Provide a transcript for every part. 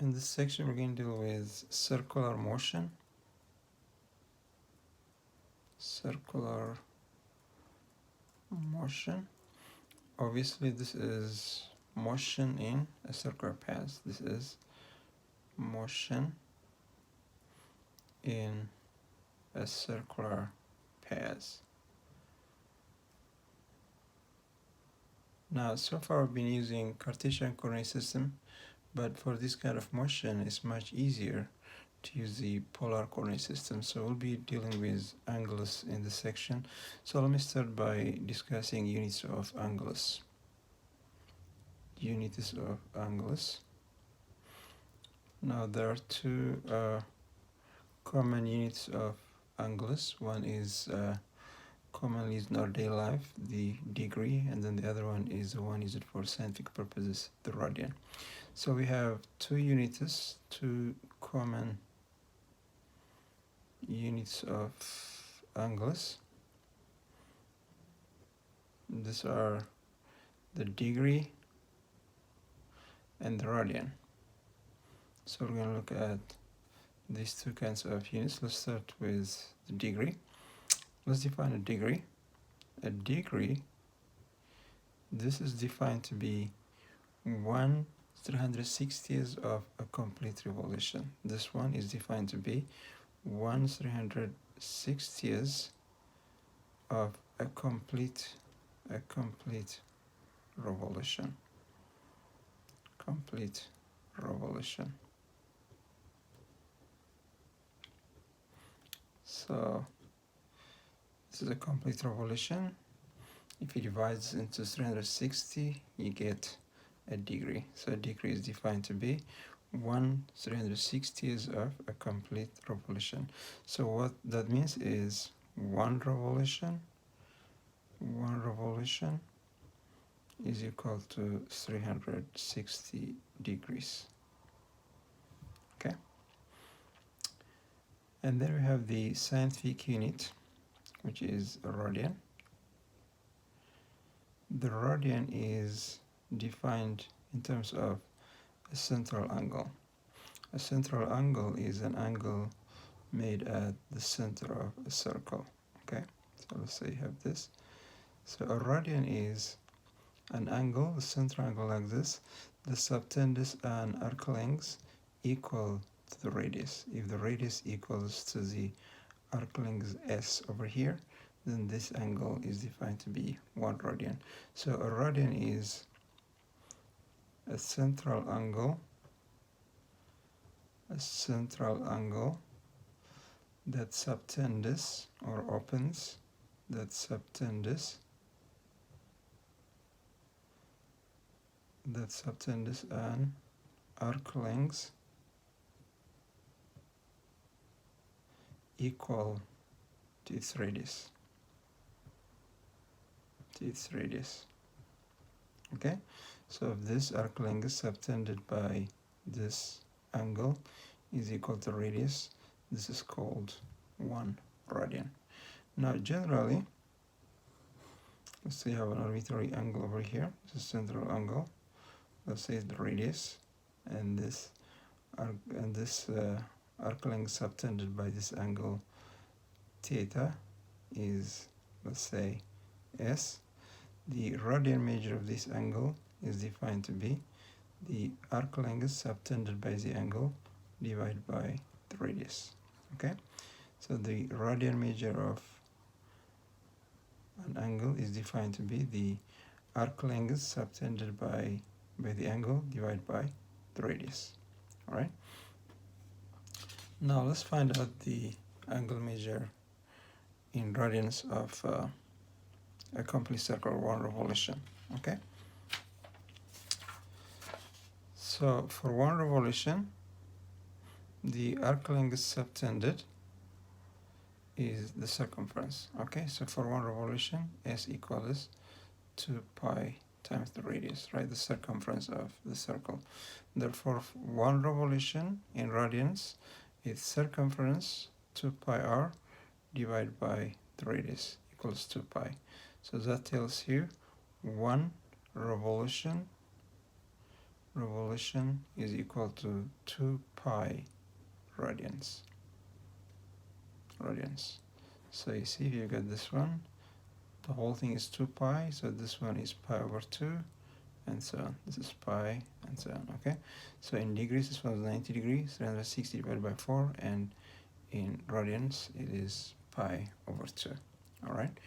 In this section, we're going to deal with circular motion. Circular motion. Obviously, this is motion in a circular path. This is motion in a circular path. Now, so far we've been using Cartesian coordinate system, but for this kind of motion, it's much easier to use the polar coordinate system. So we'll be dealing with angles in this section. So let me start by discussing units of angles. Units of angles. Now there are two common units of angles. One is commonly used in our daily life, the degree, and then the other one is the one used for scientific purposes, the radian. So we have two units, two common units of angles. These are the degree and the radian. So we're going to look at these two kinds of units. Let's start with the degree. Let's define a degree. A degree, this is defined to be 1/360th of a complete revolution. This one is defined to be 1/360th of a complete revolution. Complete revolution. So this is a complete revolution. If you divide this into 360, you get a degree. So a degree is defined to be 1/360th of a complete revolution. So what that means is one revolution is equal to 360 degrees. Okay. And then we have the scientific unit, which is radian. The radian is defined in terms of a central angle. A central angle is an angle made at the center of a circle. Okay, so let's say you have this. So a radian is an angle, a central angle like this, the subtendus and arc lengths equal to the radius. If the radius equals to the arc length s over here, then this angle is defined to be 1 radian. So a radian is a central angle that subtendus or opens, that subtendus and arc lengths equal to its radius. Okay, so if this arc length subtended by this angle is equal to radius, this is called 1 radian. Now generally, let's say you have an arbitrary angle over here. This is central angle. Let's say the radius, and this arc length subtended by this angle theta is, let's say, s. The radian measure of this angle is defined to be the arc length subtended by the angle divided by the radius. Okay, so the radian measure of an angle is defined to be the arc length subtended by the angle divided by the radius. All right, now let's find out the angle measure in radians of a complete circle, 1 revolution. Okay, so for 1 revolution, the arc length subtended is the circumference. Okay, so for 1 revolution, s equals 2 pi times the radius, right? The circumference of the circle. Therefore, 1 revolution in radians is circumference 2 pi r divided by the radius equals 2 pi. So that tells you 1 revolution revolution is equal to 2 pi radians. So you see you got this one, the whole thing is 2 pi, so this one is pi over 2, and so on. This is pi, and so on. Okay, so in degrees this one is 90 degrees, 360 divided by 4, and in radians it is pi over 2. All right,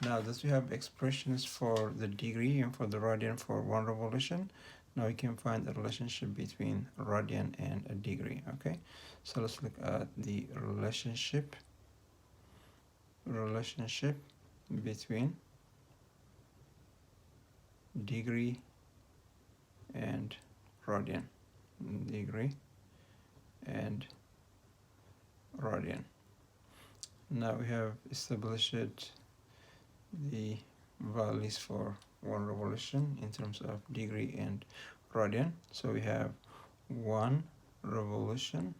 now that we have expressions for the degree and for the radian for 1 revolution, now we can find a relationship between radian and a degree. Okay, so let's look at the relationship between degree and radian. Now we have established the values for 1 revolution in terms of degree and radian. So we have 1 revolution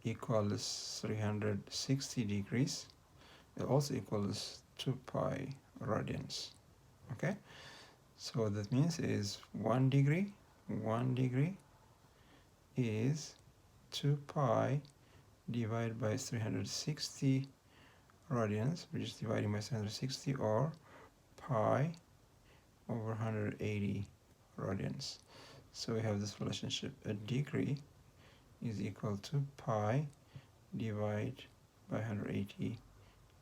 equals 360 degrees. It also equals 2 pi radians. Okay, so what that means is 1 degree is 2 pi divided by 360 radians, which is dividing by 360, or pi over 180 radians. So we have this relationship. A degree is equal to pi divided by 180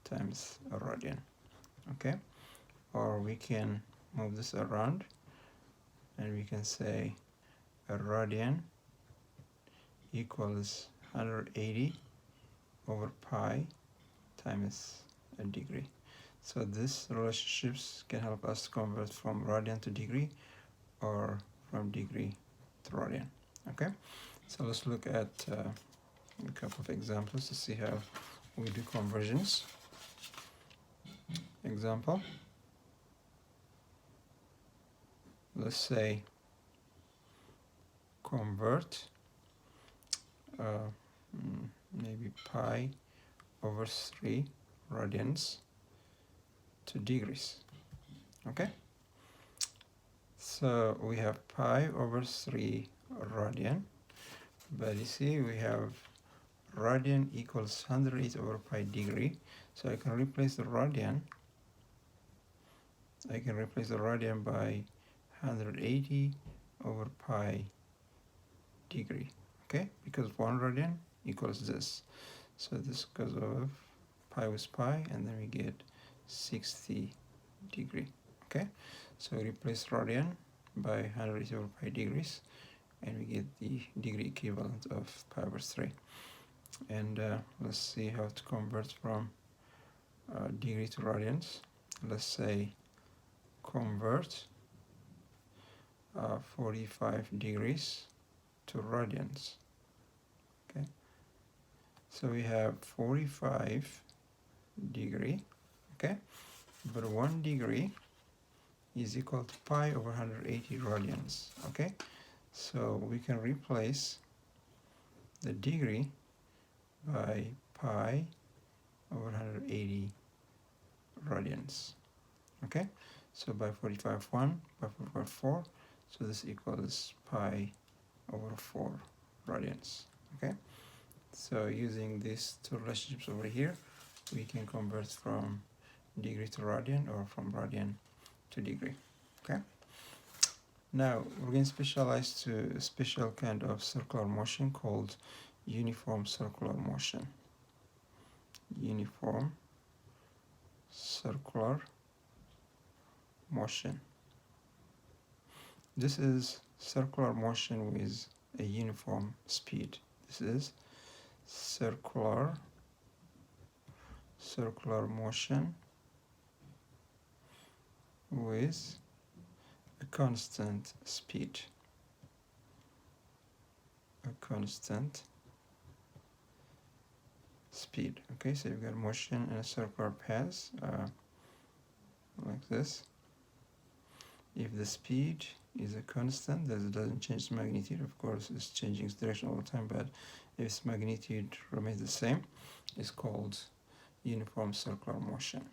times a radian. Okay, or we can move this around and we can say a radian equals 180 over pi times a degree. So these relationships can help us convert from radian to degree or from degree to radian. Okay, so let's look at a couple of examples to see how we do conversions. Example, let's say convert maybe pi over 3 radians to degrees. Okay, so we have pi over 3 radian, but you see we have radian equals 108 over pi degree, so I can replace the radian by 180 over pi degree. Okay, because 1 radian equals this, so this goes off pi with pi, and then we get 60 degree. Okay, so we replace radian by 180 over pi degrees, and we get the degree equivalent of pi over 3. And let's see how to convert from degree to radians. Let's say convert 45 degrees to radians. Okay, so we have 45 degree, okay, but 1 degree is equal to pi over 180 radians. Okay, so we can replace the degree by pi over 180 radians. Okay, so by 45 1, by 45 4, so this equals pi over 4 radians. Okay, so using these two relationships over here, we can convert from degree to radian or from radian to degree. Okay, now we're going to specialize to a special kind of circular motion called uniform circular motion. Uniform circular motion. This is circular motion with a uniform speed. This is circular motion with a constant speed. Okay, so you've got motion in a circular path like this. If the speed is a constant, that doesn't change the magnitude, of course it's changing its direction all the time, but if its magnitude remains the same, it's called uniform circular motion.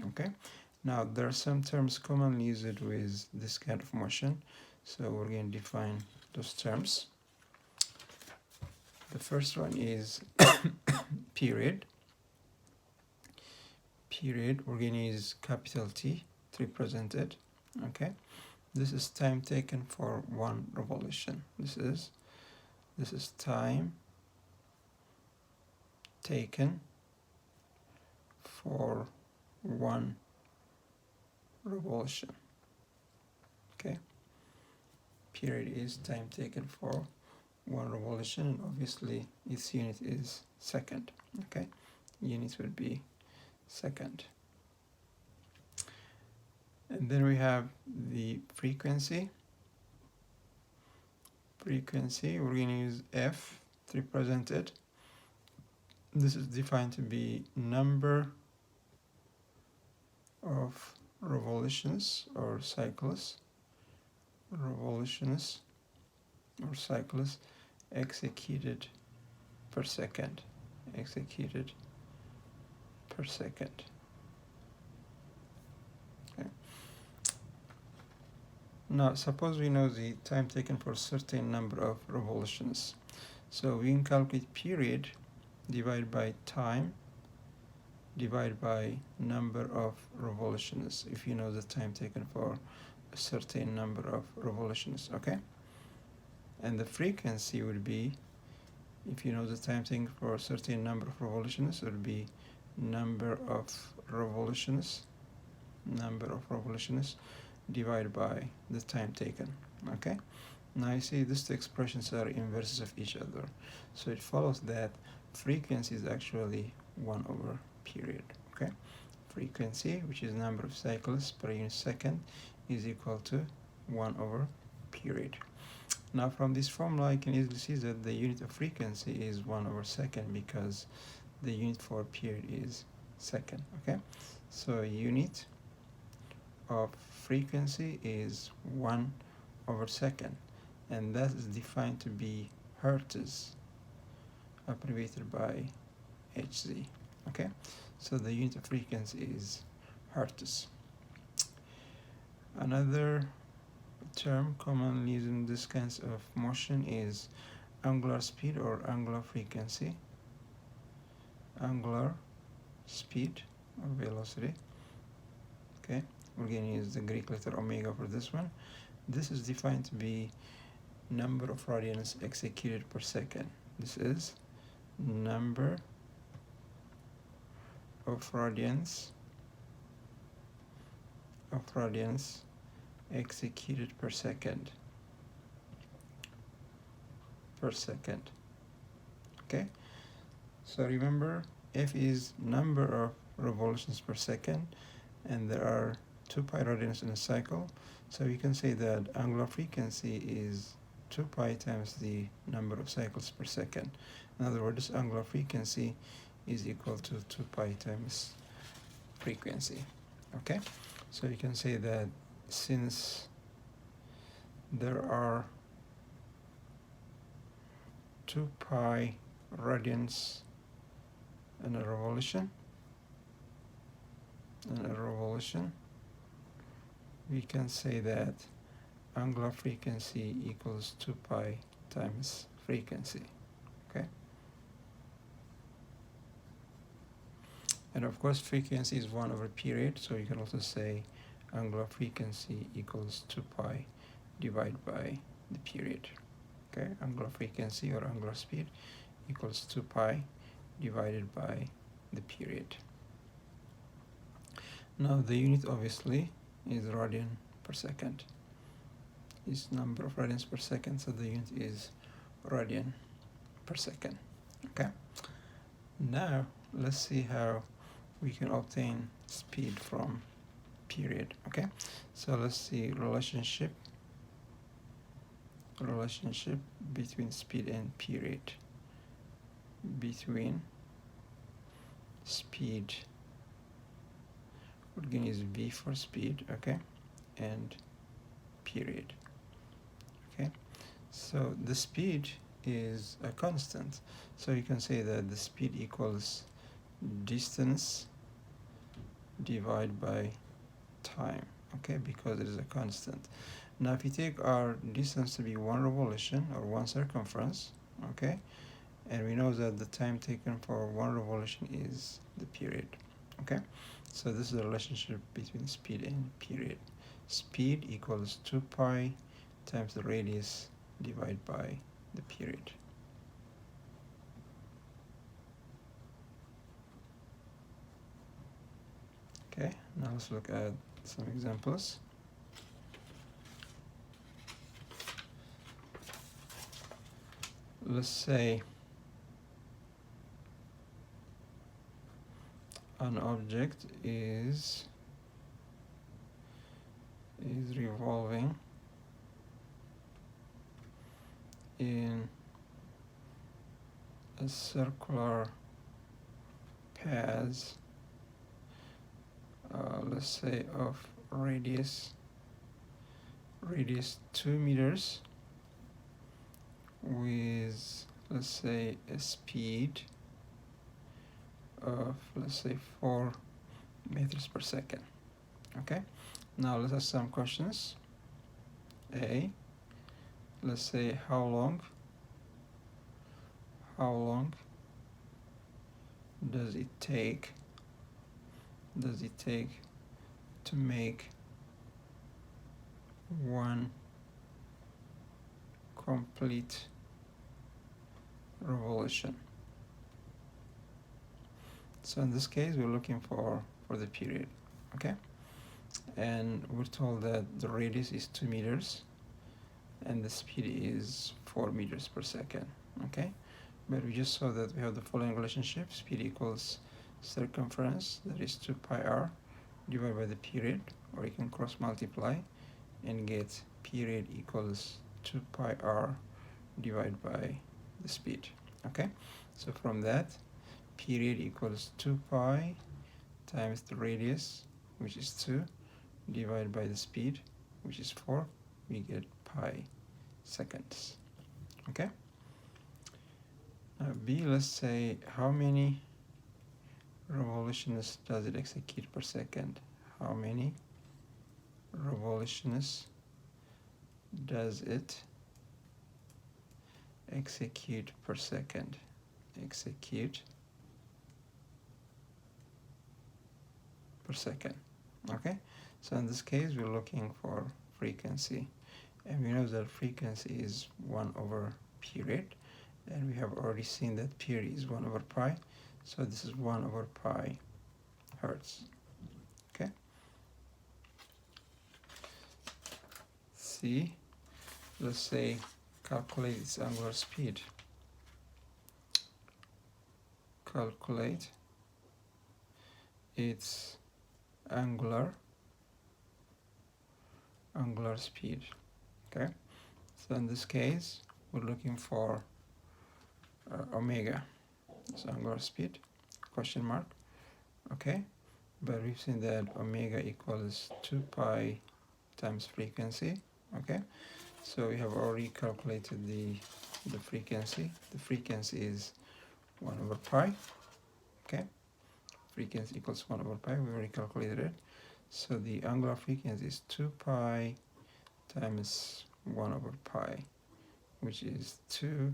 Okay, now there are some terms commonly used with this kind of motion. So we're going to define those terms. The first one is period. Period, we're going to use capital T to represent it. Okay, this is time taken for one revolution. This is time taken for one revolution. Okay, period is time taken for one revolution, and obviously its unit is second. Okay, unit would be second. And then we have the frequency. Frequency, we're going to use F to represent it. This is defined to be number of revolutions or cycles, executed per second, Okay. Now, suppose we know the time taken for a certain number of revolutions. So we can calculate period divided by time divided by number of revolutions, if you know the time taken for a certain number of revolutions. Okay, and the frequency would be, if you know the time taken for a certain number of revolutions, it would be number of revolutions divided by the time taken. Okay, now you see these two expressions are inverses of each other, so it follows that frequency is actually 1 over period. Okay, frequency, which is number of cycles per unit second, is equal to 1 over period. Now from this formula I can easily see that the unit of frequency is 1 over second, because the unit for period is second. Okay, so unit of frequency is 1 over second, and that is defined to be hertz, abbreviated by Hz. Okay, so the unit of frequency is hertz. Another term commonly used in this kinds of motion is angular speed or angular frequency. Angular speed or velocity. Okay, we're going to use the Greek letter omega for this one. This is defined to be number of radians executed per second. This is number of radians executed per second. Okay, so remember, F is number of revolutions per second, and there are 2 pi radians in a cycle, so you can say that angular frequency is 2 pi times the number of cycles per second. In other words, angular frequency is equal to 2 pi times frequency. Okay, so you can say that since there are 2 pi radians in a revolution, we can say that angular frequency equals 2 pi times frequency. Okay, and of course frequency is 1 over period, so you can also say angular frequency equals 2 pi divided by the period. Okay, angular frequency or angular speed equals 2 pi divided by the period. Now the unit obviously is radian per second. Is number of radians per second, so the unit is radian per second. Okay, now let's see how we can obtain speed from period. Okay, so let's see relationship between speed and period. Between speed, we're going to use V for speed, okay, and period. Okay, so the speed is a constant, so you can say that the speed equals distance divided by time, okay, because it is a constant. Now if you take our distance to be 1 revolution or 1 circumference, okay, and we know that the time taken for 1 revolution is the period, okay. So this is the relationship between speed and period. Speed equals 2 pi times the radius divided by the period. Okay, now let's look at some examples. Let's say an object is revolving in a circular path, let's say of radius 2 meters with, let's say, a speed of, let's say, 4 meters per second. Okay, now let's ask some questions. A, let's say how long does it take to make 1 complete revolution? So in this case we're looking for the period, okay, and we're told that the radius is 2 meters and the speed is 4 meters per second, okay. But we just saw that we have the following relationship: speed equals circumference, that is 2 pi r, divided by the period, or you can cross multiply and get period equals 2 pi r divided by the speed, okay. So from that, period equals 2 pi times the radius, which is 2, divided by the speed, which is 4, we get pi seconds, okay. Now B, let's say how many revolutions does it execute per second? How many revolutions does it execute per second? Execute per second, okay. So in this case we're looking for frequency, and we know that frequency is 1 over period, and we have already seen that period is 1 over pi, so this is 1 over pi hertz, okay. C, let's say calculate its angular speed. Calculate its angular speed, okay. So in this case we're looking for omega, so angular speed, question mark, okay. But we've seen that omega equals 2 pi times frequency, okay. So we have already calculated the frequency. The frequency is 1 over pi, okay. Frequency equals 1 over pi, we already calculated it. So the angular frequency is 2 pi times 1 over pi, which is 2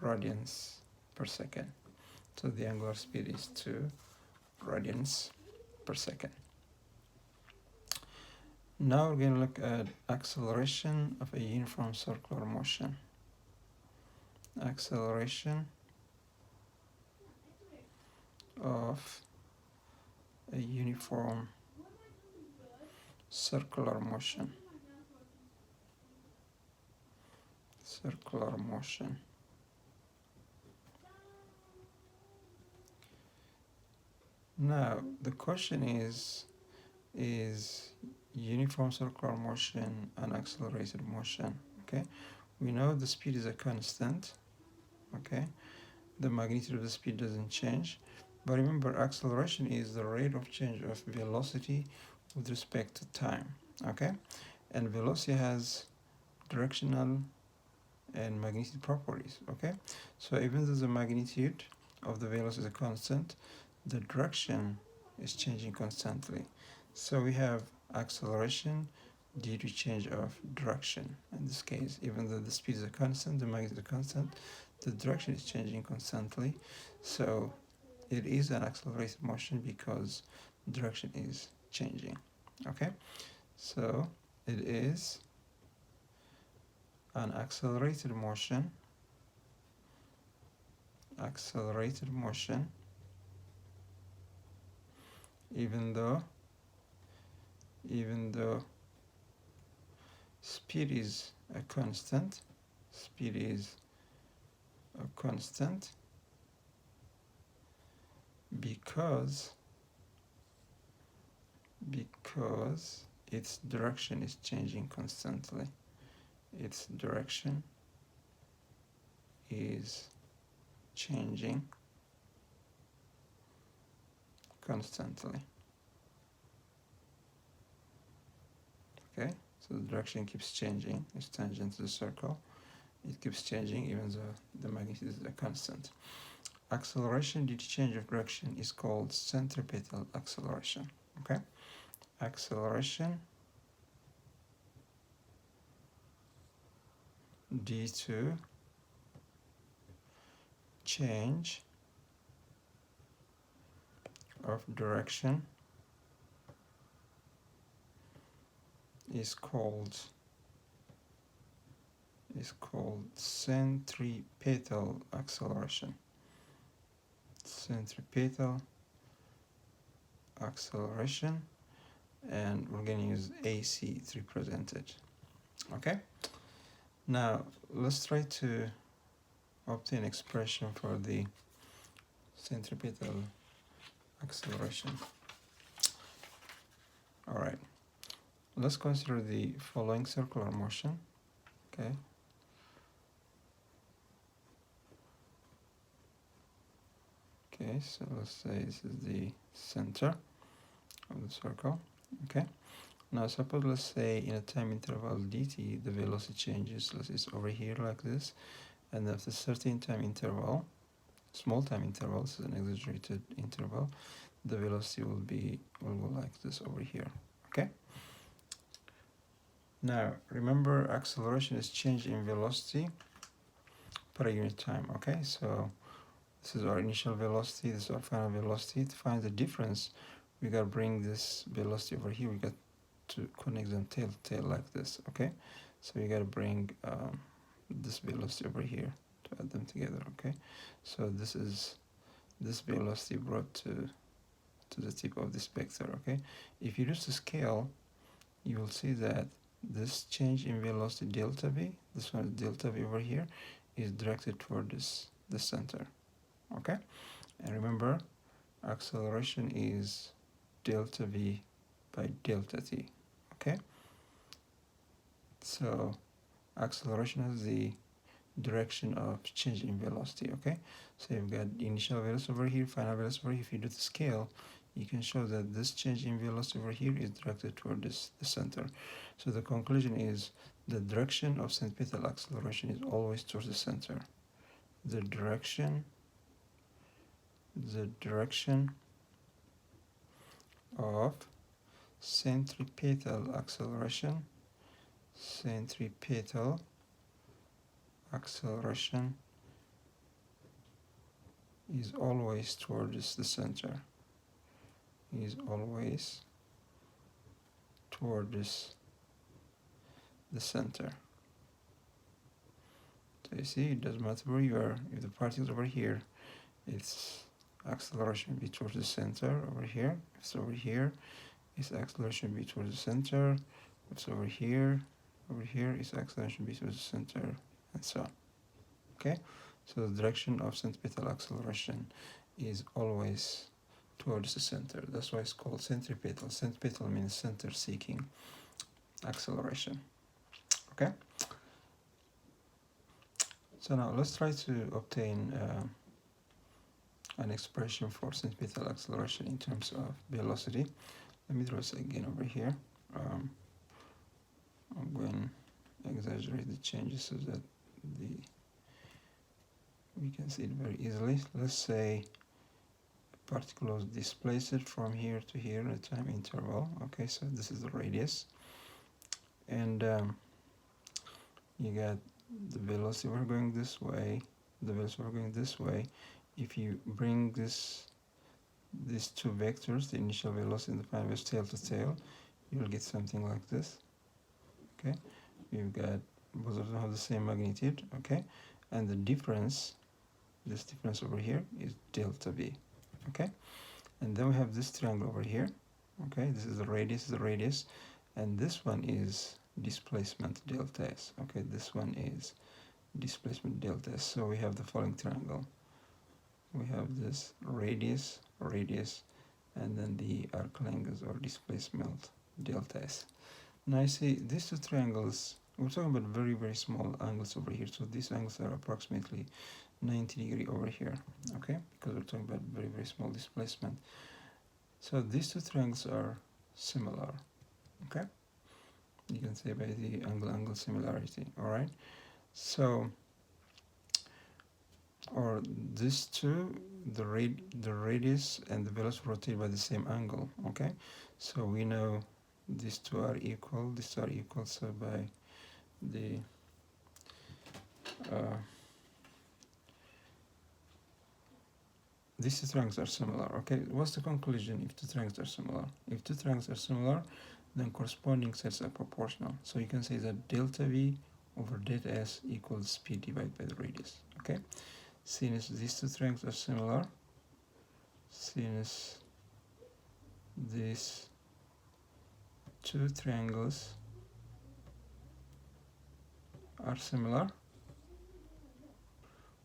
radians per second. So the angular speed is 2 radians per second. Now we're going to look at acceleration of a uniform circular motion. Acceleration of a uniform circular motion. Circular motion. Now the question is uniform circular motion and accelerated motion, okay. We know the speed is a constant, okay. The magnitude of the speed doesn't change, but remember acceleration is the rate of change of velocity with respect to time, okay. And velocity has directional and magnitude properties, okay. So even though the magnitude of the velocity is a constant, the direction is changing constantly. So we have acceleration due to change of direction. In this case, even though the speed is a constant, the magnitude is a constant, the direction is changing constantly. So it is an accelerated motion because direction is changing. Okay, so it is an accelerated motion, even though speed is a constant, because its direction is changing constantly. Its direction is changing constantly. Okay, so the direction keeps changing. It's tangent to the circle. It keeps changing even though the magnitude is a constant. Acceleration due to change of direction is called centripetal acceleration. Okay, acceleration due to change of direction is called centripetal acceleration. Centripetal acceleration, and we're going to use AC to represent it. Okay, now let's try to obtain expression for the centripetal acceleration. All right, let's consider the following circular motion. Okay, so let's say this is the center of the circle. Okay, now suppose, let's say, in a time interval dt, the velocity changes. Let's say it's over here like this, and after a certain time interval, small time interval, this is an exaggerated interval, the velocity will go like this over here. Okay, now remember, acceleration is change in velocity per unit time. Okay, so this is our initial velocity, this is our final velocity. To find the difference, we gotta bring this velocity over here. We got to connect them tail to tail like this. Okay, so we gotta bring this velocity over here to add them together. Okay, so this is this velocity brought to the tip of this vector. Okay, if you use the scale, you will see that this change in velocity delta v, this one is delta v over here, is directed toward the center. Okay, and remember, acceleration is delta v by delta t. Okay, so acceleration has the direction of change in velocity. Okay, so you've got initial velocity over here, final velocity over here. If you do the scale, you can show that this change in velocity over here is directed toward the center. So the conclusion is the direction of centripetal acceleration is always towards the center. The direction of centripetal acceleration is always towards the center. Is always towards the center. So you see, it doesn't matter where you are. If the particle is over here, its acceleration will be towards the center over here. If it's over here, its acceleration will be towards the center. If it's over here, its acceleration will be towards the center, and so on. Okay, so the direction of centripetal acceleration is always towards the center. That's why it's called centripetal. Centripetal means center-seeking acceleration. Okay, so now let's try to obtain an expression for centripetal acceleration in terms of velocity. Let me draw this again over here. I'm going to exaggerate the changes so that we can see it very easily. Let's say a particle was displaced from here to here in a time interval. Okay, so this is the radius, and you got the velocity we're going this way, the velocity we're going this way. If you bring these two vectors, the initial velocity and the final velocity tail to tail, you'll get something like this. Okay, we've got both of them have the same magnitude. Okay, and the difference, this difference over here, is delta v. Okay, and then we have this triangle over here. Okay, this is the radius, and this one is displacement delta s. Okay, this one is displacement delta s. So we have the following triangle. We have this radius, and then the arc length or displacement delta s. Now you see these two triangles, we're talking about very, very small angles over here. So these angles are approximately 90 degrees over here, okay? Because we're talking about very, very small displacement. So these two triangles are similar, okay? You can say by the angle-angle similarity, all right? So, or these two, the radius and the velocity rotate by the same angle, okay? So we know these two are equal, so by the these two triangles are similar. Okay, what's the conclusion if two triangles are similar? If two triangles are similar, then corresponding sides are proportional. So you can say that delta v over delta s equals speed divided by the radius. Okay, since these two triangles are similar, since these two triangles are similar,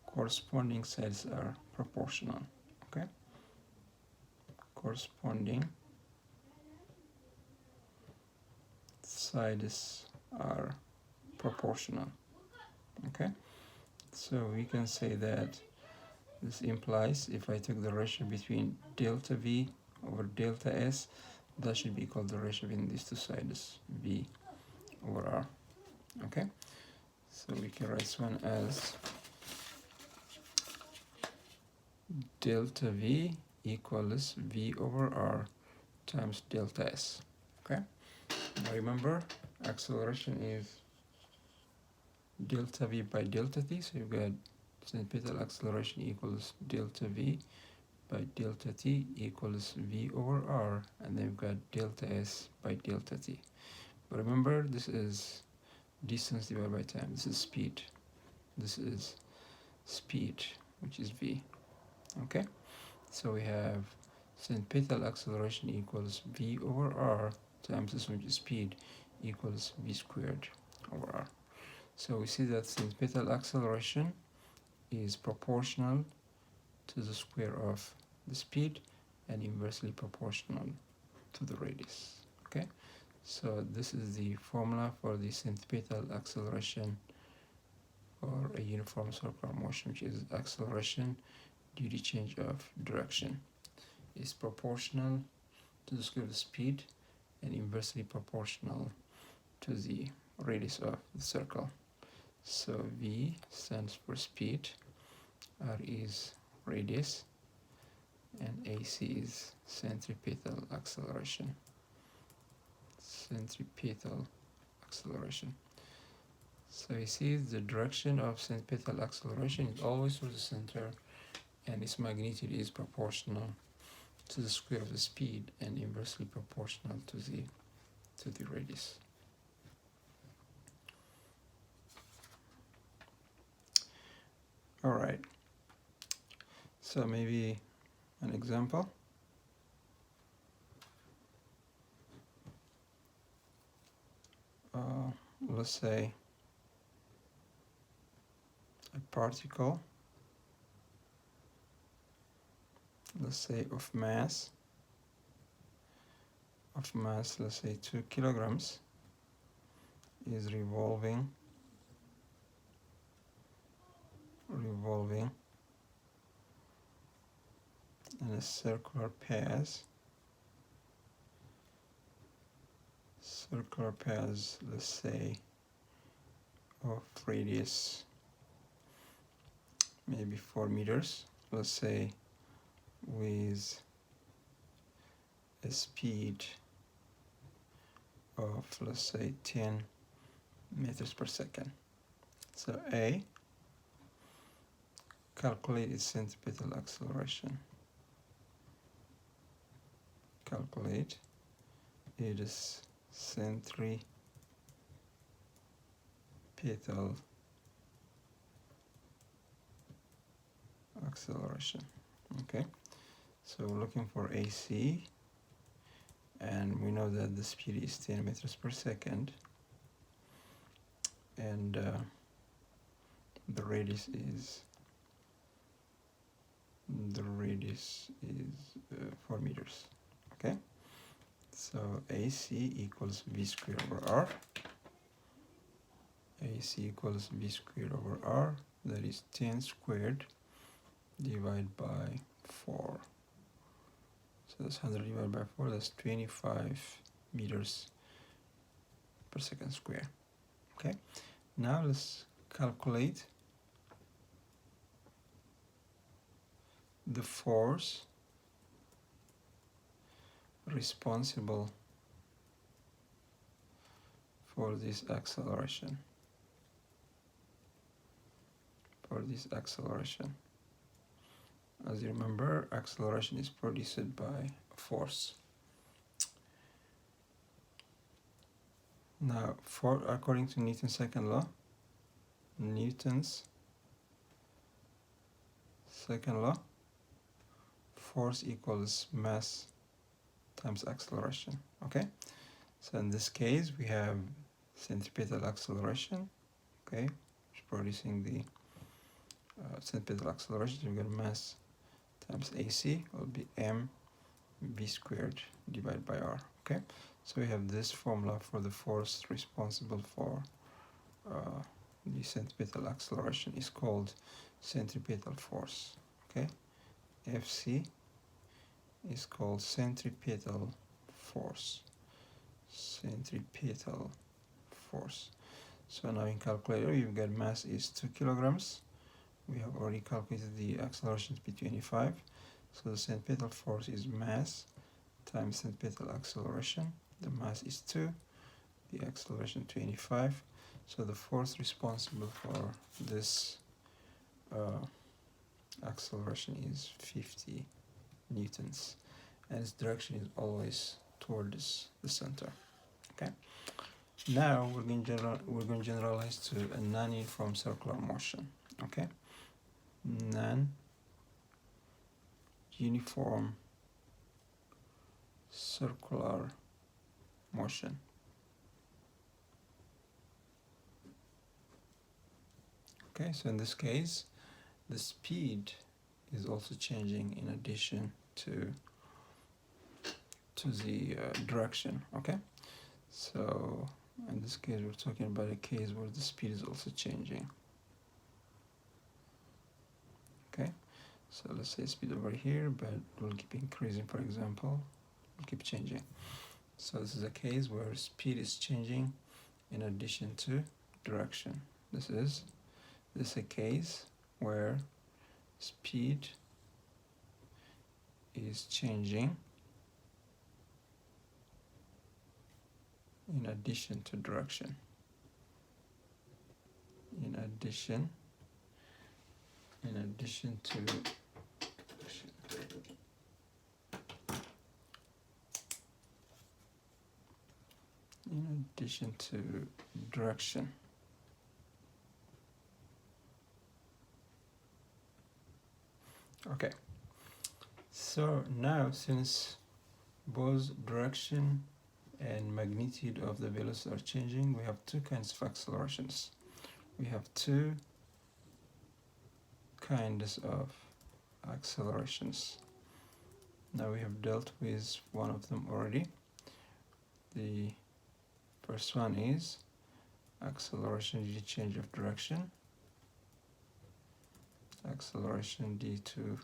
corresponding sides are proportional. Okay, corresponding sides are proportional. Okay, so we can say that this implies if I take the ratio between delta v over delta s, that should be equal to the ratio between these two sides, v over r. Okay, so we can write this one as delta v equals v over r times delta s. Okay, now remember acceleration is delta v by delta t, so you've got centripetal acceleration equals delta v by delta t equals v over r, and then we've got delta s by delta t. But remember, this is distance divided by time. This is speed. This is speed, which is v. Okay, so we have centripetal acceleration equals v over r times this one, which is speed, equals v squared over r. So we see that centripetal acceleration is proportional to the square of the speed and inversely proportional to the radius. Okay, so this is the formula for the centripetal acceleration for a uniform circular motion, which is acceleration due to change of direction is proportional to the square of the speed and inversely proportional to the radius of the circle. So v stands for speed, r is radius, and AC is centripetal acceleration. Centripetal acceleration. So you see the direction of centripetal acceleration is always towards the center, and its magnitude is proportional to the square of the speed and inversely proportional to the radius. All right. So maybe an example. Let's say a particle, let's say of mass, let's say 2 kilograms, is revolving in a circular path, let's say of radius maybe 4 meters, let's say with a speed of, let's say, 10 meters per second. So A, calculate its centripetal acceleration. Calculate its centripetal acceleration. Okay, so we're looking for AC, and we know that the speed is 10 meters per second, and the radius is 4 meters. Okay, so AC equals V squared over R. AC equals V squared over R, that is 10 squared divided by 4. So that's 100 divided by 4, that's 25 meters per second square. Okay, now let's calculate the force responsible for this acceleration. As you remember, acceleration is produced by force. Now, according to Newton's second law, force equals mass times acceleration. Okay, so in this case we have centripetal acceleration. Okay, it's producing the centripetal acceleration. So we got mass times AC will be mv squared divided by r. Okay, so we have this formula for the force responsible for the centripetal acceleration is called centripetal force. Okay, Fc is called centripetal force. So now in calculator you've got mass is 2 kilograms. We have already calculated the acceleration to be 25. So the centripetal force is mass times centripetal acceleration. The mass is 2, the acceleration 25. So the force responsible for this acceleration is 50 newtons, and its direction is always towards the center. Okay. Now we're going to generalize to a non-uniform circular motion. Okay. Non-uniform circular motion. Okay, so in this case, the speed is also changing in addition to the direction. Okay, so in this case we're talking about a case where the speed is also changing. Okay, so let's say speed over here, but will keep increasing. For example, will keep changing. So this is a case where speed is changing in addition to direction. This is a case where speed is changing in addition to direction. In addition to direction. Okay, so now since both direction and magnitude of the velocity are changing, we have two kinds of accelerations. We have two kinds of accelerations. Now we have dealt with one of them already. The first one is acceleration due to change of direction. Acceleration due to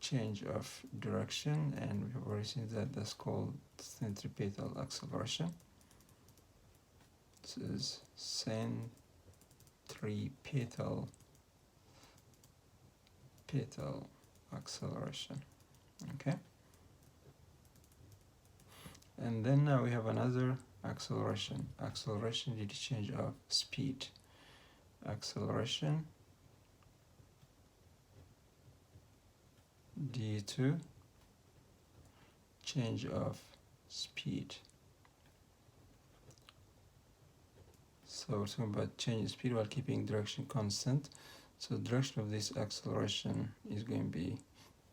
change of direction, and we have already seen that that's called centripetal acceleration. This is centripetal acceleration. Okay, And then now we have another acceleration. Acceleration due to change of speed. Acceleration due to change of speed. So we're talking about change in speed while keeping direction constant. So the direction of this acceleration is going to be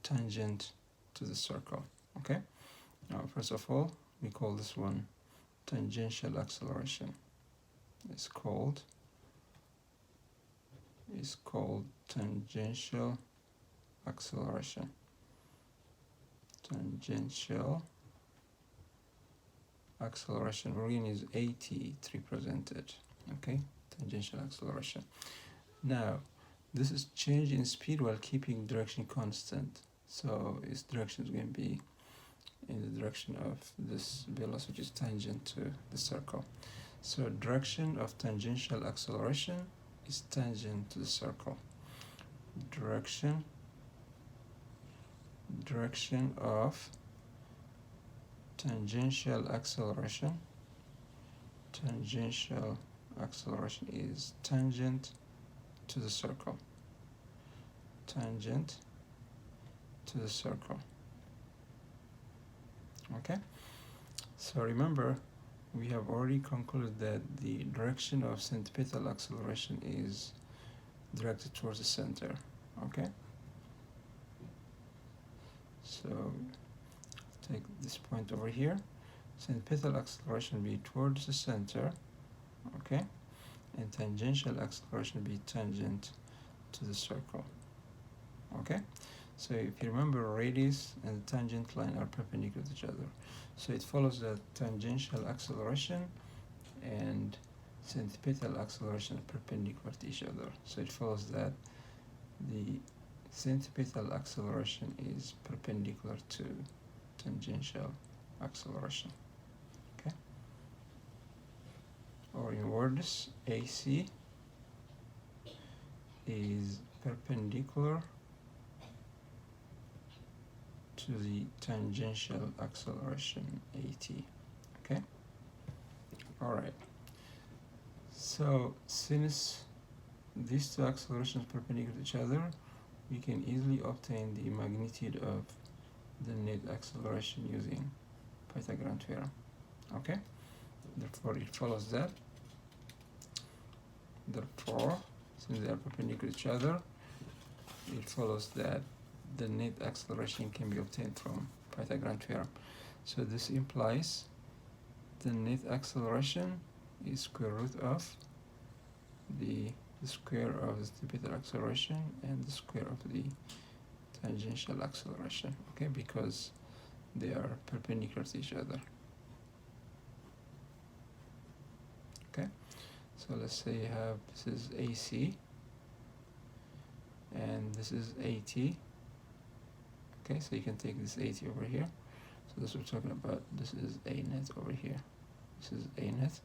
tangent to the circle. Okay. Now, first of all, we call this one tangential acceleration. It's called tangential acceleration. Tangential acceleration. We're going to use AT to represent it. Okay, tangential acceleration. Now, this is change in speed while keeping direction constant. So its direction is going to be in the direction of this velocity, which is tangent to the circle. So direction of tangential acceleration is tangent to the circle. Direction of tangential acceleration. Tangential acceleration is tangent to the circle. Tangent to the circle. Okay, so remember, we have already concluded that the direction of centripetal acceleration is directed towards the center. Okay, so take this point over here. Centripetal acceleration will be towards the center. Okay, and tangential acceleration will be tangent to the circle. Okay, so if you remember, radius and the tangent line are perpendicular to each other. So it follows that tangential acceleration and centripetal acceleration are perpendicular to each other. So it follows that the centripetal acceleration is perpendicular to tangential acceleration. Okay, or in words, AC is perpendicular to the tangential acceleration AT. Okay, all right. So since these two accelerations are perpendicular to each other, we can easily obtain the magnitude of the net acceleration using Pythagorean theorem. Okay, therefore it follows that, therefore, since they are perpendicular to each other, it follows that the net acceleration can be obtained from Pythagorean theorem. So this implies the net acceleration is square root of the square of the centripetal acceleration and the square of the tangential acceleration. Okay, because they are perpendicular to each other. Okay, so let's say you have, this is AC and this is AT. Okay, so you can take this AT over here. So this we're talking about, this is A net over here. This is A net.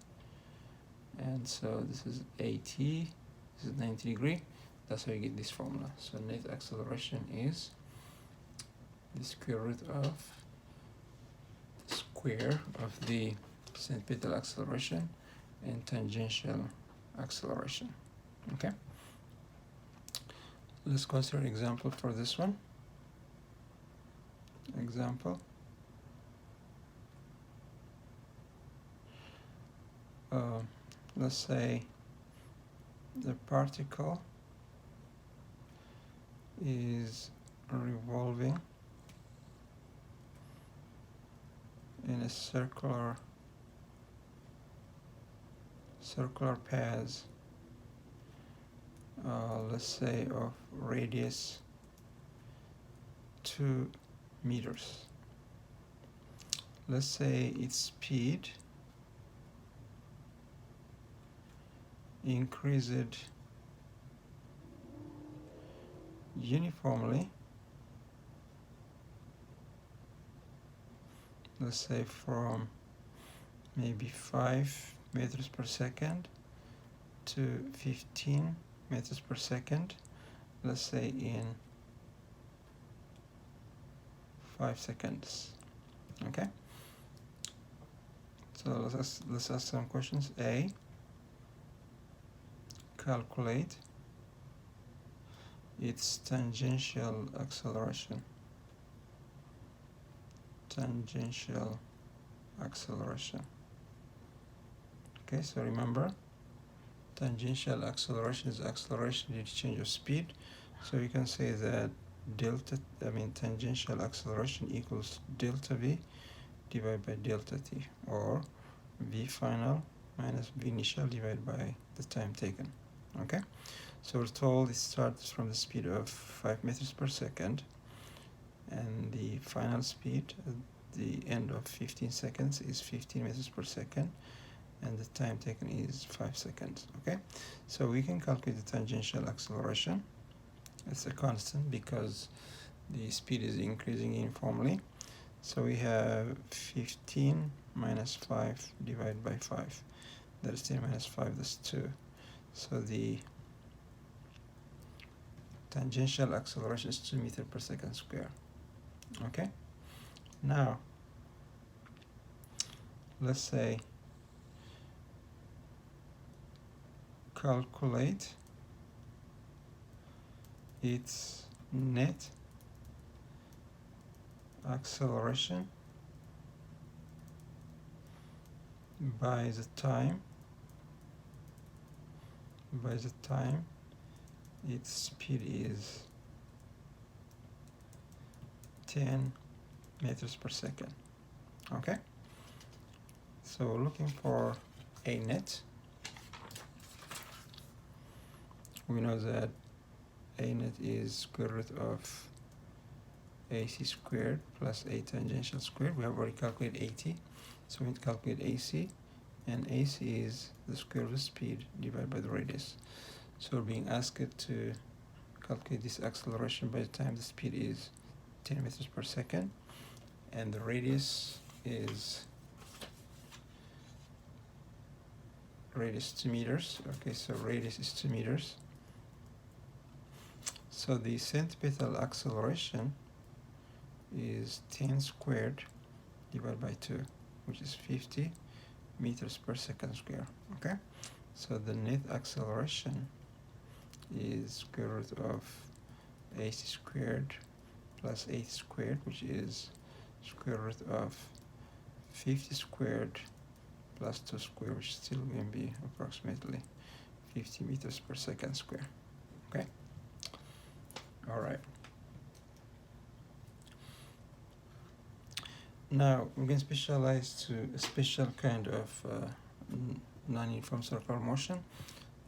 And so this is AT, this is 90 degree. That's how you get this formula. So net acceleration is the square root of the square of the centripetal acceleration and tangential acceleration. Okay, let's consider an example for this one. Example, let's say the particle is revolving in a circular path, let's say of radius 2 meters. Let's say its speed increased uniformly, let's say from maybe 5 meters per second to 15 meters per second, let's say in 5 seconds. Okay, So let's ask some questions. A, calculate its tangential acceleration. Tangential acceleration. Okay, so remember, tangential acceleration is acceleration due to change of speed. So you can say that tangential acceleration equals delta V divided by delta T, or V final minus V initial divided by the time taken. Okay, so we're told it starts from the speed of 5 meters per second, and the final speed at the end of 15 seconds is 15 meters per second, and the time taken is 5 seconds. Okay, so we can calculate the tangential acceleration. It's a constant because the speed is increasing uniformly. So we have 15 minus 5 divided by 5. That is 10 minus 5, that's 2. So the tangential acceleration is 2 meters per second square. Okay, now let's say calculate its net acceleration by the time its speed is 10 meters per second. Okay, so we're looking for a net. We know that a net is square root of AC squared plus A tangential squared. We have already calculated AT, so we need to calculate AC, and AC is the square root of speed divided by the radius. So we're being asked to calculate this acceleration by the time the speed is 10 meters per second, and the radius is 2 meters. Okay, so radius is 2 meters. So the centripetal acceleration is 10 squared divided by 2, which is 50 meters per second square. Okay, so the net acceleration is square root of AC squared plus 8 squared, which is square root of 50 squared plus 2 squared, which is still going to be approximately 50 meters per second square. Okay, all right. Now we can specialize to a special kind of non-uniform circular motion,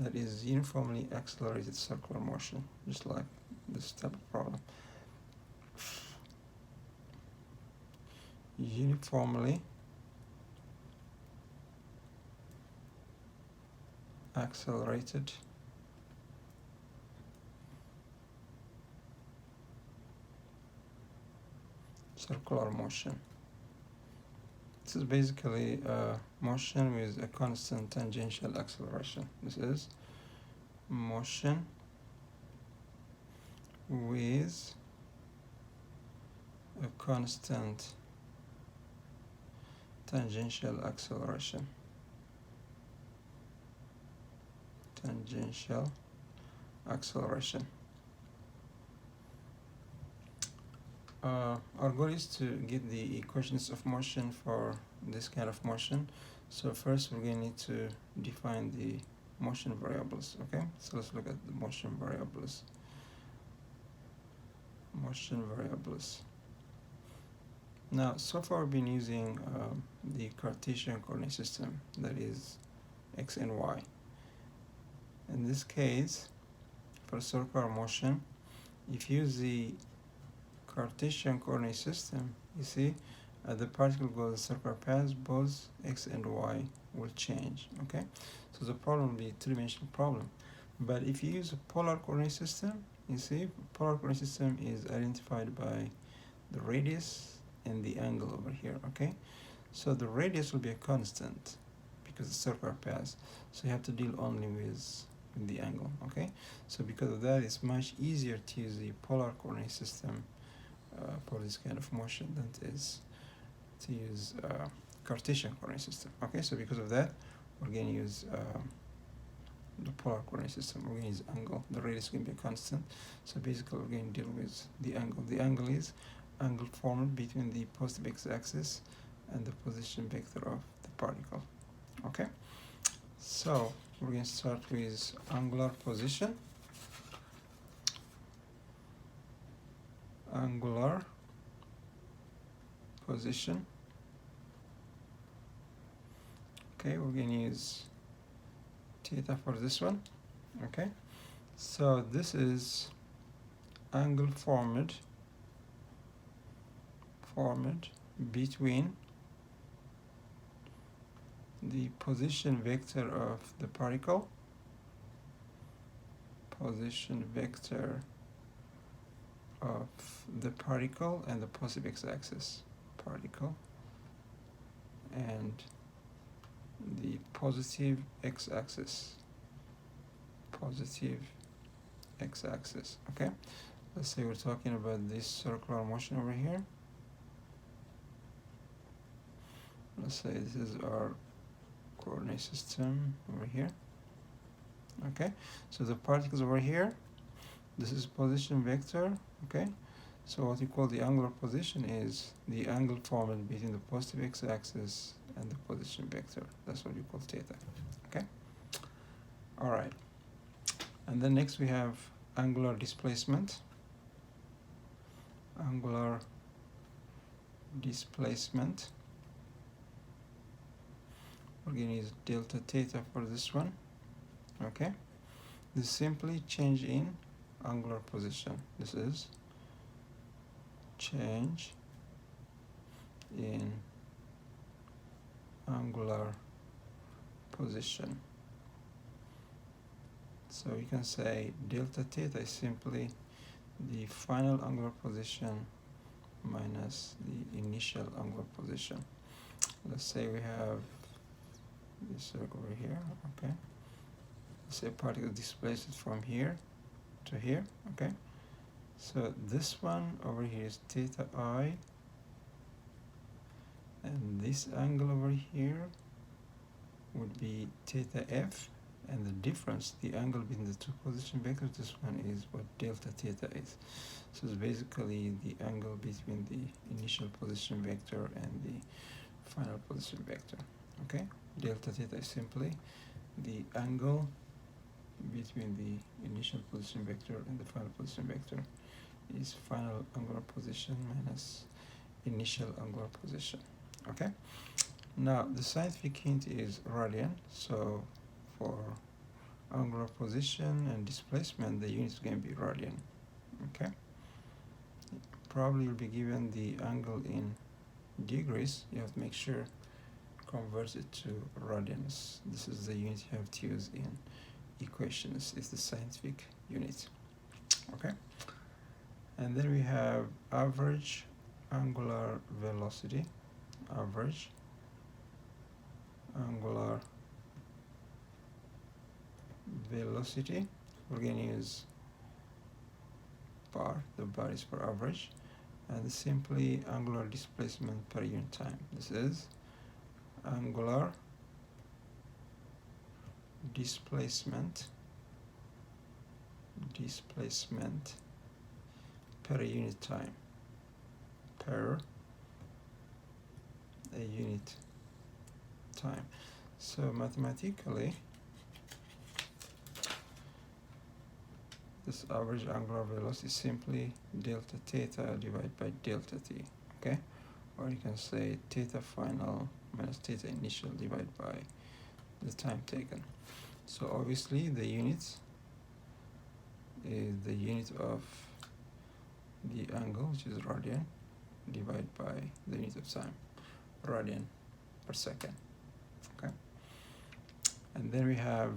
that is uniformly accelerated circular motion, just like this type of problem. Uniformly accelerated circular motion. This is basically a motion with a constant tangential acceleration. This is motion with a constant tangential acceleration. Tangential acceleration. Our goal is to get the equations of motion for this kind of motion. So first we're going to need to define the motion variables. Okay, so let's look at the motion variables. Motion variables. Now, so far we've been using the Cartesian coordinate system, that is x and y. In this case, for circular motion, if you use the Cartesian coordinate system, you see, the particle goes in circular paths, both x and y will change. Okay, so the problem will be a two-dimensional problem. But if you use a polar coordinate system, you see, polar coordinate system is identified by the radius and the angle over here. Okay, so the radius will be a constant because it's circular paths, so you have to deal only with the angle. Okay, so because of that, it's much easier to use the polar coordinate system for this kind of motion than it is to use Cartesian coordinate system. Okay, so because of that, we're going to use the polar coordinate system. We're going to use angle. The radius is going to be a constant. So basically, we're going to deal with the angle. The angle is angle formed between the positive x-axis and the position vector of the particle. Okay, so we're going to start with angular position. Angular position. Okay, we're going to use theta for this one. Okay, so this is angle formed between the position vector of the particle, position vector of the particle and the positive x-axis, particle and the positive x-axis, okay. Let's say we're talking about this circular motion over here. Let's say this is our coordinate system over here. Okay, so the particles over here, this is position vector. Okay, so what we call the angular position is the angle formed between the positive x-axis and the position vector. That's what we call theta. Okay, all right. And then next we have angular displacement. Angular displacement. We're going to use delta theta for this one. Okay, this is simply change in angular position. This is change in angular position. So you can say delta theta is simply the final angular position minus the initial angular position. Let's say we have this circle over here. Okay, let's say particle displaced from here to here. Okay, so this one over here is theta I, and this angle over here would be theta f, and the difference, the angle between the two position vectors, this one is what delta theta is. So it's basically the angle between the initial position vector and the final position vector. Okay, delta theta is simply the angle between the initial position vector and the final position vector is final angular position minus initial angular position. Okay, now the scientific hint is radian. So for angular position and displacement, the unit is going to be radian. Okay, probably you'll be given the angle in degrees. You have to make sure convert it to radians. This is the unit you have to use in equations. It's the scientific unit. Okay, and then we have average angular velocity. Average angular velocity. We're going to use bar. The bar is for average, and simply angular displacement per unit time. This is angular displacement per unit time, per a unit time. So mathematically, this average angular velocity is simply delta theta divided by delta t. Okay, or you can say theta final minus theta initial divided by the time taken. So obviously the unit is the unit of the angle, which is radian, divided by the unit of time, radian per second. Okay, and then we have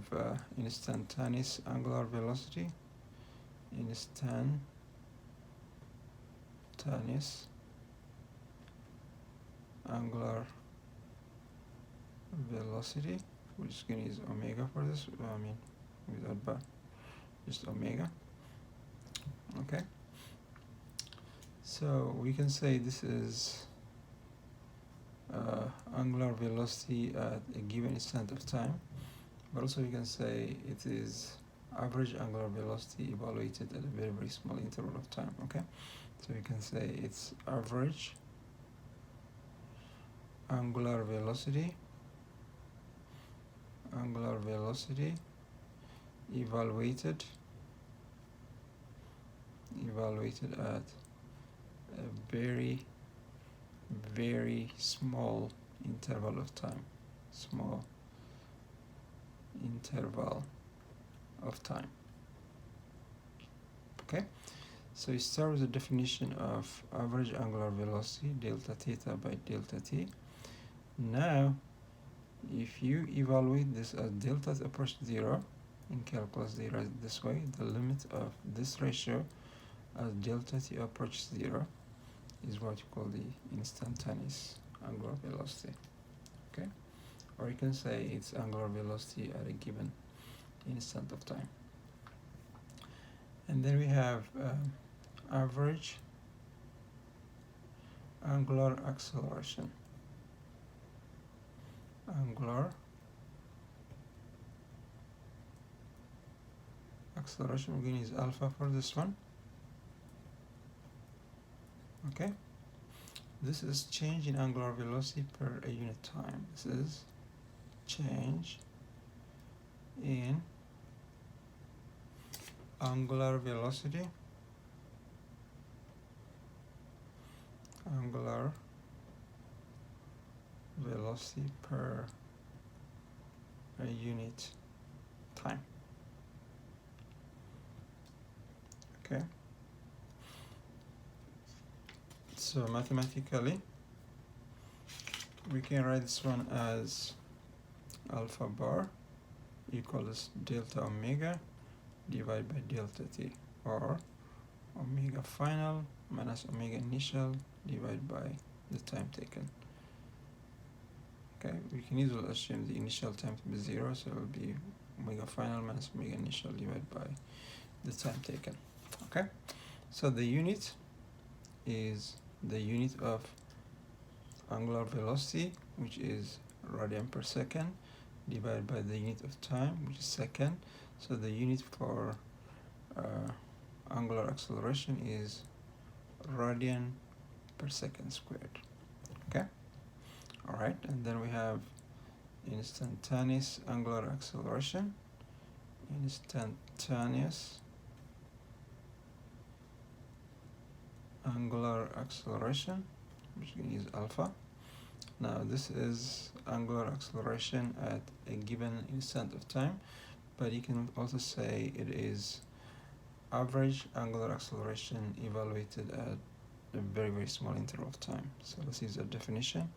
instantaneous angular velocity. Instantaneous angular velocity. We're just going to use omega for this. I mean, without bar, just omega. Okay, so we can say this is angular velocity at a given instant of time, but also you can say it is average angular velocity evaluated at a very, very small interval of time. Okay, so you can say it's average angular velocity evaluated at a very, very small interval of time. Okay, so you start with the definition of average angular velocity, delta theta by delta t. Now if you evaluate this as delta approach 0 in calculus, they write it this way: the limit of this ratio as delta t approaches 0 is what you call the instantaneous angular velocity. Okay, or you can say it's angular velocity at a given instant of time. And then we have average angular acceleration. Angular acceleration, we're going to use alpha for this one. Okay, this is change in angular velocity per a unit time. This is change in angular velocity per a unit time. Okay, so mathematically we can write this one as alpha bar equals delta omega divided by delta t, or omega final minus omega initial divided by the time taken. Okay, we can easily assume the initial time to be 0, so it will be omega final minus omega initial divided by the time taken. Okay, so the unit is the unit of angular velocity, which is radian per second, divided by the unit of time, which is second. So the unit for angular acceleration is radian per second squared. Okay, all right, and then we have instantaneous angular acceleration. Instantaneous angular acceleration, which we use alpha. Now this is angular acceleration at a given instant of time, but you can also say it is average angular acceleration evaluated at a very, very small interval of time. So let's use a definition.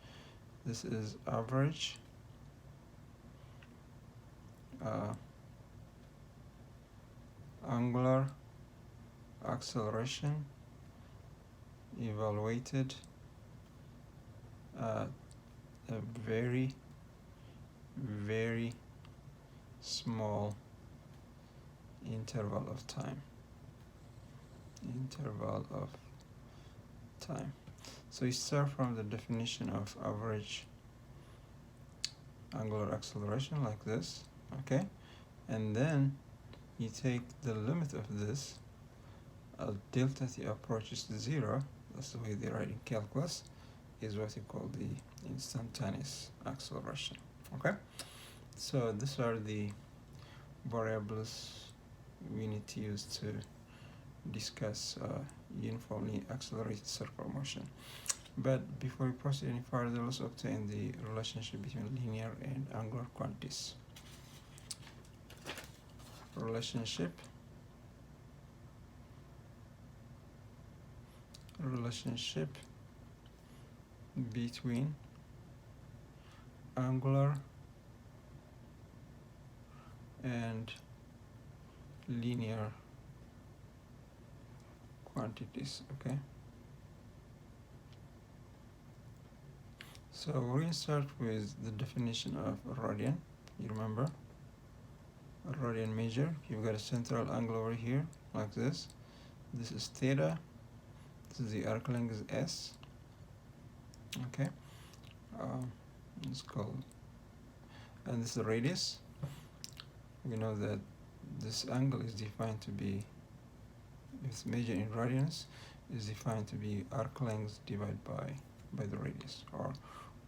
This is average angular acceleration evaluated at a very, very small interval of time. So we start from the definition of average angular acceleration like this, okay, and then you take the limit of this as delta t approaches to 0. That's the way they write in calculus, is what you call the instantaneous acceleration. Okay, so these are the variables we need to use to discuss uniformly accelerated circular motion. But before we proceed any further, let's obtain the relationship between linear and angular quantities. Relationship between angular and linear quantities. Okay, so we're going to start with the definition of radian. You remember a radian measure, you've got a central angle over here like this. This is theta, this is the arc length is s. Okay, it's called, and this is the radius. We know that this angle is defined to be, if it's measured in radians, is defined to be arc length divided by the radius, or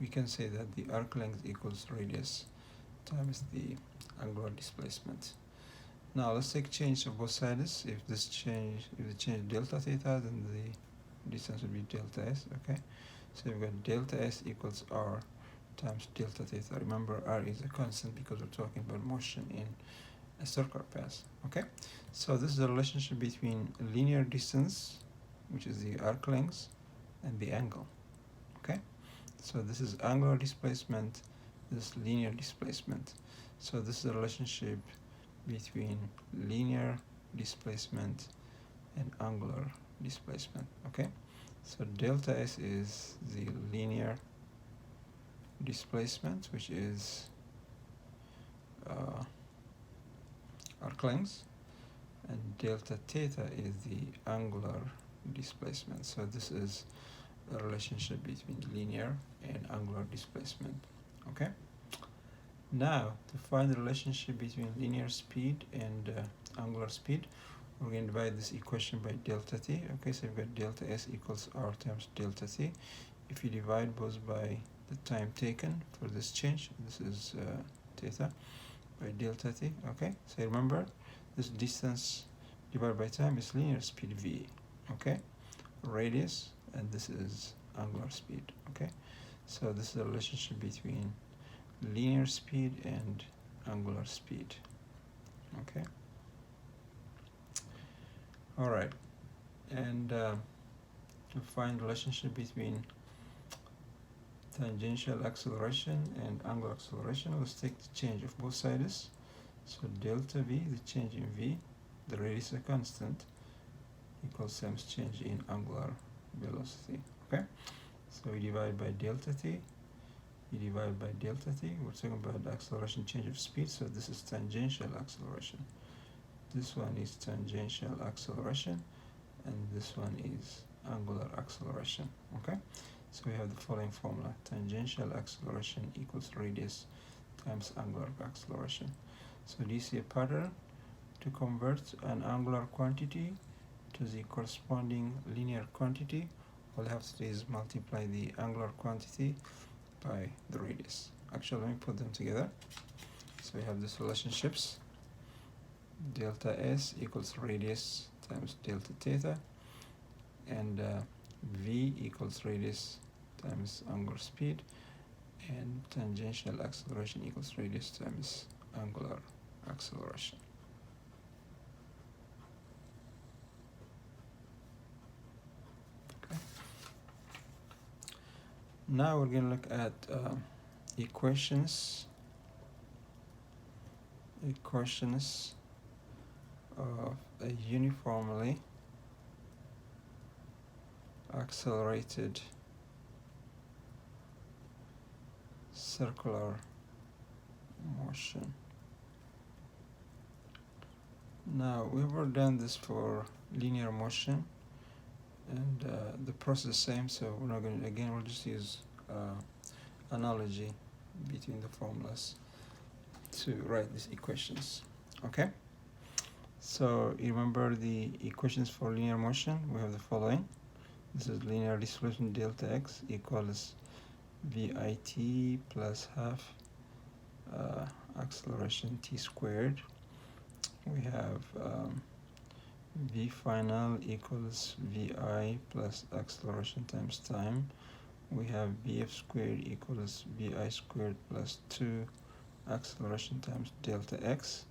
we can say that the arc length equals radius times the angular displacement. Now let's take change of both sides. If the change delta theta, then the distance would be delta s. Okay, so we've got delta s equals r times delta theta. Remember, r is a constant because we're talking about motion in a circular path. Okay, so this is the relationship between linear distance, which is the arc length, and the angle. Okay, so this is angular displacement, this is linear displacement. So this is the relationship between linear displacement and angular displacement. Okay, so delta s is the linear displacement, which is arc length, and delta theta is the angular displacement. So this is a relationship between linear and angular displacement. Okay, now to find the relationship between linear speed and angular speed, we're going to divide this equation by delta t. Okay, so we've got delta s equals r times delta t. If you divide both by the time taken for this change, this is theta, by delta t. Okay, so remember, this distance divided by time is linear speed v. Okay, radius, and this is angular speed. Okay, so this is the relationship between linear speed and angular speed. Okay, all right, and to find relationship between tangential acceleration and angular acceleration, let's take the change of both sides. So delta v, the change in v, the radius is a constant, equals times change in angular velocity. Okay, so we divide by delta t, you divide by delta t. We're talking about the acceleration change of speed, so this is tangential acceleration. This one is tangential acceleration, and this one is angular acceleration. Okay, so we have the following formula: tangential acceleration equals radius times angular acceleration. So do you see a pattern? To convert an angular quantity to the corresponding linear quantity, all I have to do is multiply the angular quantity by the radius. Actually, let me put them together. So we have these relationships: delta s equals radius times delta theta, and v equals radius times angular speed, and tangential acceleration equals radius times angular acceleration. Okay. Now we're going to look at equations of a uniformly accelerated circular motion. Now we've already done this for linear motion, and the process is the same, so we're not going to, again, we'll just use analogy between the formulas to write these equations. Okay, so you remember the equations for linear motion. We have the following: this is linear displacement delta x equals vit plus half acceleration t squared. We have v final equals vi plus acceleration times time. We have vf squared equals vi squared plus 2 acceleration times delta x,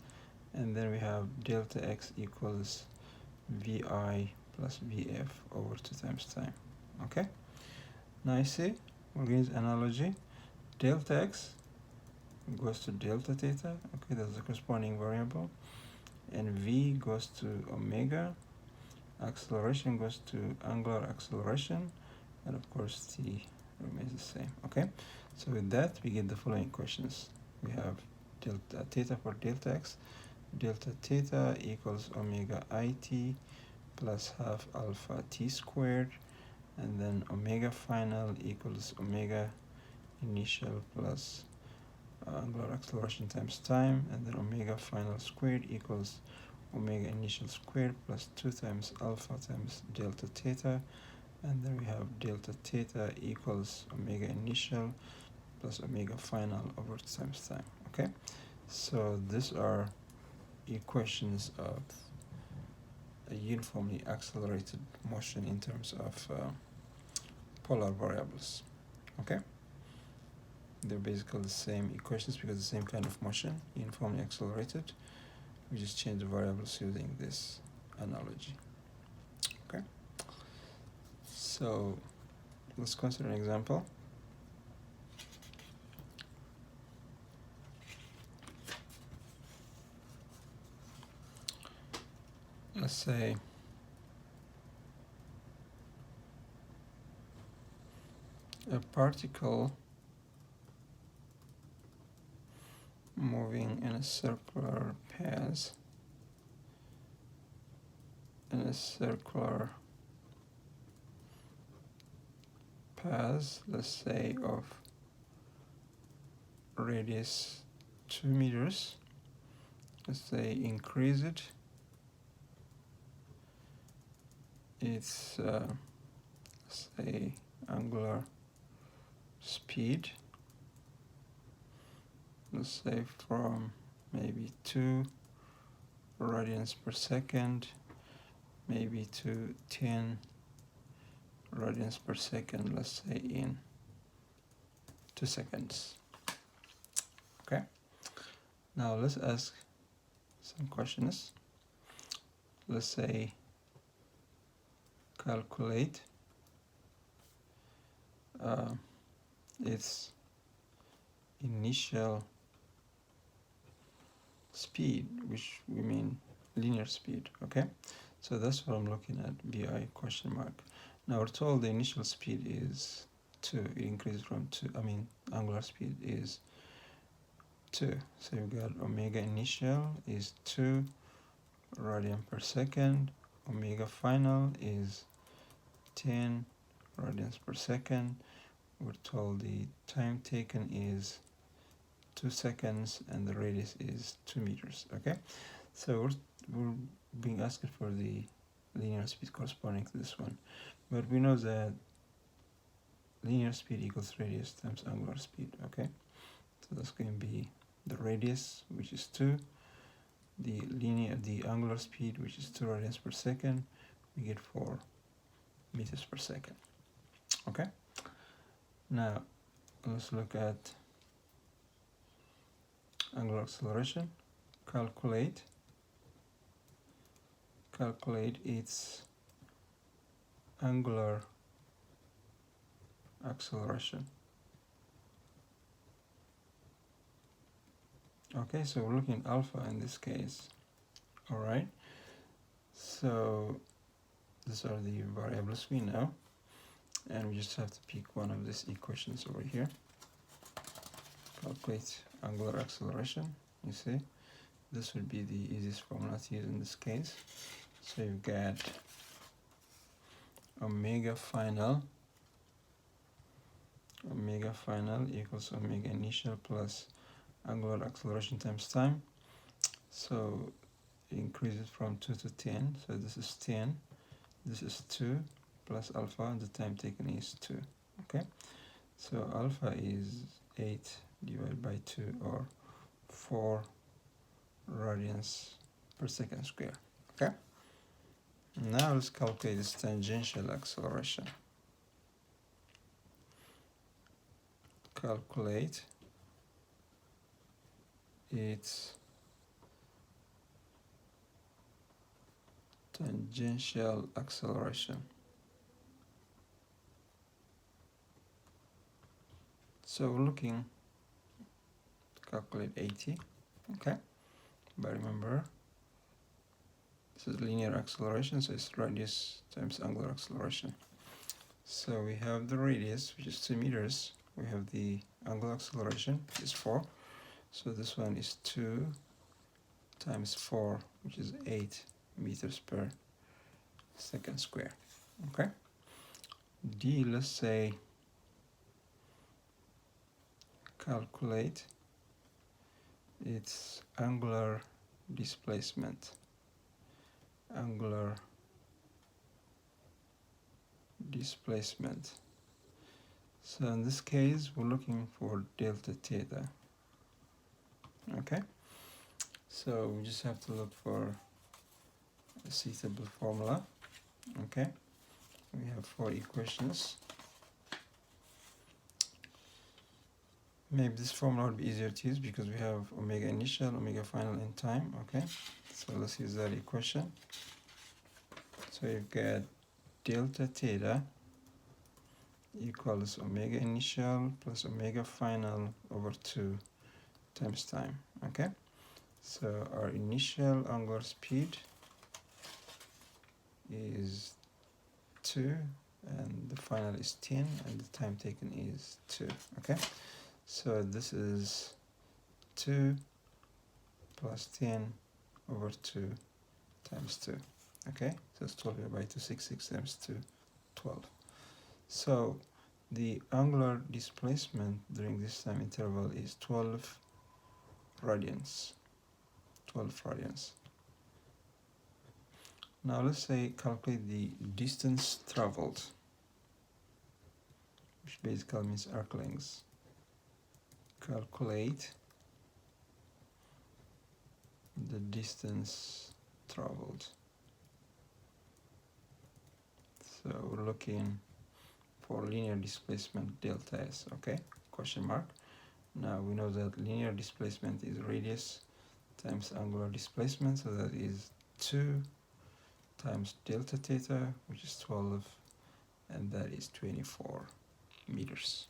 and then we have delta x equals vi plus vf over 2 times time. Okay, now you see, we're going to use analogy. Delta x goes to delta theta. Okay, that's the corresponding variable, and v goes to omega. Acceleration goes to angular acceleration, and of course t remains the same. Okay, so with that we get the following equations. We have delta theta for delta x. Delta theta equals omega it plus half alpha t squared, and then omega final equals omega initial plus angular acceleration times time, and then omega final squared equals omega initial squared plus 2 times alpha times delta theta, and then we have delta theta equals omega initial plus omega final over 2 times time. Okay, so these are equations of a uniformly accelerated motion in terms of polar variables. Okay, they're basically the same equations because the same kind of motion, uniformly accelerated. We just change the variables using this analogy. Okay, so let's consider an example. Let's say a particle moving in a circular path, let's say of radius 2 meters. Let's say increase it. Its say angular speed, let's say from maybe 2 radians per second, maybe to 10 radians per second, let's say in 2 seconds. Okay, now let's ask some questions. Let's say calculate its initial speed, which we mean linear speed. Okay, so that's what I'm looking at, BI question mark. Now we're told the initial speed is 2, it increases from 2, angular speed is 2, so you got omega initial is 2 radian per second, omega final is 10 radians per second. We're told the time taken is 2 seconds and the radius is 2 meters. Okay, so we're being asked for the linear speed corresponding to this one, but we know that linear speed equals radius times angular speed. Okay, so that's going to be the radius, which is 2, the angular speed, which is 2 radians per second, we get 4 meters per second. Okay, now let's look at angular acceleration. Calculate its angular acceleration. Okay, so we're looking at alpha in this case. All right, so these are the variables we know, and we just have to pick one of these equations over here. Calculate angular acceleration. You see, this would be the easiest formula to use in this case. So you get omega final equals omega initial plus angular acceleration times time. So it increases from 2 to 10, so this is 10, this is 2 plus alpha, and the time taken is 2. Okay, so alpha is 8 divided by 2, or 4 radians per second square. Okay, now let's calculate this tangential acceleration. Calculate its tangential acceleration. So we're looking to calculate 80. Okay, but remember, this is linear acceleration, so it's radius times angular acceleration. So we have the radius, which is 2 meters. We have the angular acceleration, which is 4. So this one is 2 times 4, which is 8 meters per second square. Okay. D, let's say calculate its angular displacement. Angular displacement. So in this case, we're looking for delta theta. Okay, so we just have to look for a suitable formula. Okay, we have 4 equations. Maybe this formula would be easier to use because we have omega initial, omega final, and time. Okay, so let's use that equation. So you've got delta theta equals omega initial plus omega final over 2 times time. Okay, so our initial angular speed is 2 and the final is 10 and the time taken is 2. Okay, so this is 2 plus 10 over 2 times 2. Okay, so it's 12 divided by 2, 6 times 2, 12. So the angular displacement during this time interval is 12 radians. 12 radians. Now let's say calculate the distance traveled, which basically means arc length. Calculate the distance traveled. So we're looking for linear displacement delta s. Okay, question mark. Now we know that linear displacement is radius times angular displacement, so that is 2 times delta theta, which is 12, and that is 24 meters.